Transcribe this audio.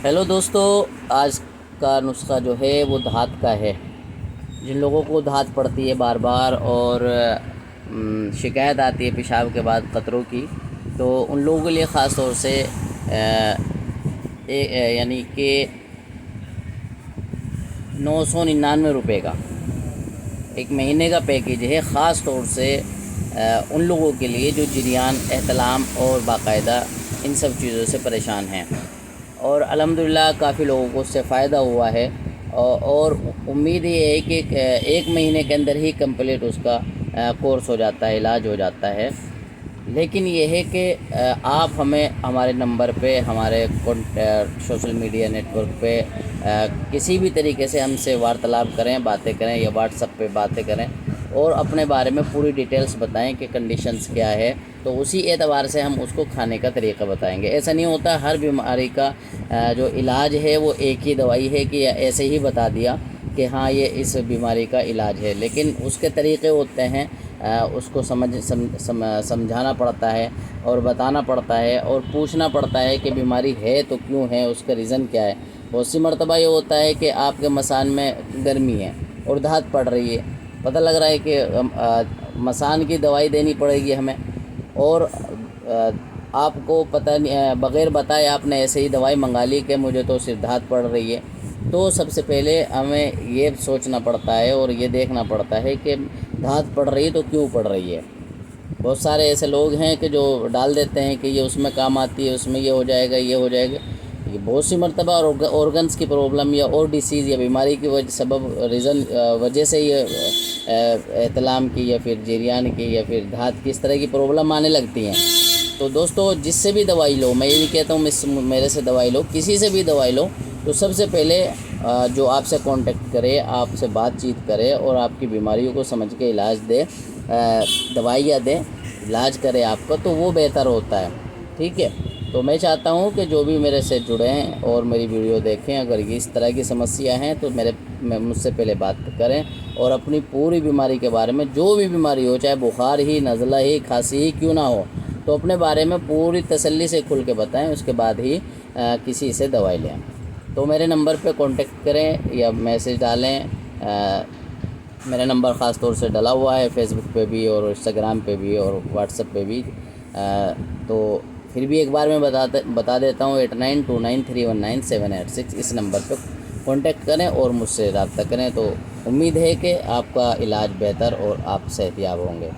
Hello دوستو، آج کا نسخہ جو ہے وہ دھات کا ہے۔ جن لوگوں کو دھات پڑتی ہے بار بار اور شکایت آتی ہے پیشاب کے بعد قطروں کی، تو ان لوگوں کے لیے خاص طور سے یعنی کہ 999 روپے کا ایک مہینے کا پیکیج ہے، خاص طور سے ان لوگوں کے لیے جو جریان، احتلام اور باقاعدہ ان سب چیزوں سے پریشان ہیں، اور الحمدللہ کافی لوگوں کو اس سے فائدہ ہوا ہے، اور امید یہ ہے کہ ایک مہینے کے اندر ہی کمپلیٹ اس کا کورس ہو جاتا ہے، علاج ہو جاتا ہے۔ لیکن یہ ہے کہ آپ ہمیں ہمارے نمبر پہ، ہمارے سوشل میڈیا نیٹ ورک پہ کسی بھی طریقے سے ہم سے وارتلاب کریں، باتیں کریں، یا واٹس ایپ پہ باتیں کریں اور اپنے بارے میں پوری ڈیٹیلز بتائیں کہ کنڈیشنز کیا ہے، تو اسی اعتبار سے ہم اس کو کھانے کا طریقہ بتائیں گے۔ ایسا نہیں ہوتا ہر بیماری کا جو علاج ہے وہ ایک ہی دوائی ہے کہ ایسے ہی بتا دیا کہ ہاں یہ اس بیماری کا علاج ہے، لیکن اس کے طریقے ہوتے ہیں، اس کو سمجھانا پڑتا ہے اور بتانا پڑتا ہے اور پوچھنا پڑتا ہے کہ بیماری ہے تو کیوں ہے، اس کا ریزن کیا ہے۔ بہت سی مرتبہ یہ ہوتا ہے کہ آپ کے مثان میں گرمی ہے اور دھات پڑ رہی ہے، پتہ لگ رہا ہے کہ مثان کی دوائی دینی پڑے گی ہمیں، اور آپ کو پتہ نہیں، بغیر بتائے آپ نے ایسے ہی دوائی منگا لی کہ مجھے تو صرف دھات پڑ رہی ہے۔ تو سب سے پہلے ہمیں یہ سوچنا پڑتا ہے اور یہ دیکھنا پڑتا ہے کہ دھات پڑ رہی ہے تو کیوں پڑ رہی ہے۔ بہت سارے ایسے لوگ ہیں کہ جو ڈال دیتے ہیں کہ یہ اس میں کام آتی ہے، اس میں یہ ہو جائے گا، یہ ہو جائے گا۔ یہ بہت سی مرتبہ آرگنز کی پرابلم یا اور ڈیسیز یا بیماری کی وجہ سے یہ احتلام کی یا پھر جریان کی یا پھر دھات کی اس طرح کی پرابلم آنے لگتی ہیں۔ تو دوستو، جس سے بھی دوائی لو، میں یہ نہیں کہتا ہوں میرے سے دوائی لو، کسی سے بھی دوائی لو، تو سب سے پہلے جو آپ سے کانٹیکٹ کرے، آپ سے بات چیت کرے اور آپ کی بیماریوں کو سمجھ کے علاج دے، دوائیاں دے، علاج کرے آپ کا، تو وہ بہتر ہوتا ہے۔ ٹھیک ہے، تو میں چاہتا ہوں کہ جو بھی میرے سے جڑے ہیں اور میری ویڈیو دیکھیں، اگر اس طرح کی سمسیا ہیں تو مجھ سے پہلے بات کریں اور اپنی پوری بیماری کے بارے میں، جو بھی بیماری ہو، چاہے بخار ہی، نزلہ ہی، کھانسی ہی کیوں نہ ہو، تو اپنے بارے میں پوری تسلی سے کھل کے بتائیں، اس کے بعد ہی کسی سے دوائی لیں۔ تو میرے نمبر پہ کانٹیکٹ کریں یا میسج ڈالیں۔ میرا نمبر خاص طور سے ڈلا ہوا ہے فیس بک پہ بھی اور انسٹاگرام پہ بھی اور واٹس ایپ پہ بھی، تو پھر بھی ایک بار میں بتا دیتا ہوں، 8929319786 اس نمبر پہ کانٹیکٹ کریں اور مجھ سے رابطہ کریں، تو امید ہے کہ آپ کا علاج بہتر اور آپ صحت یاب ہوں گے۔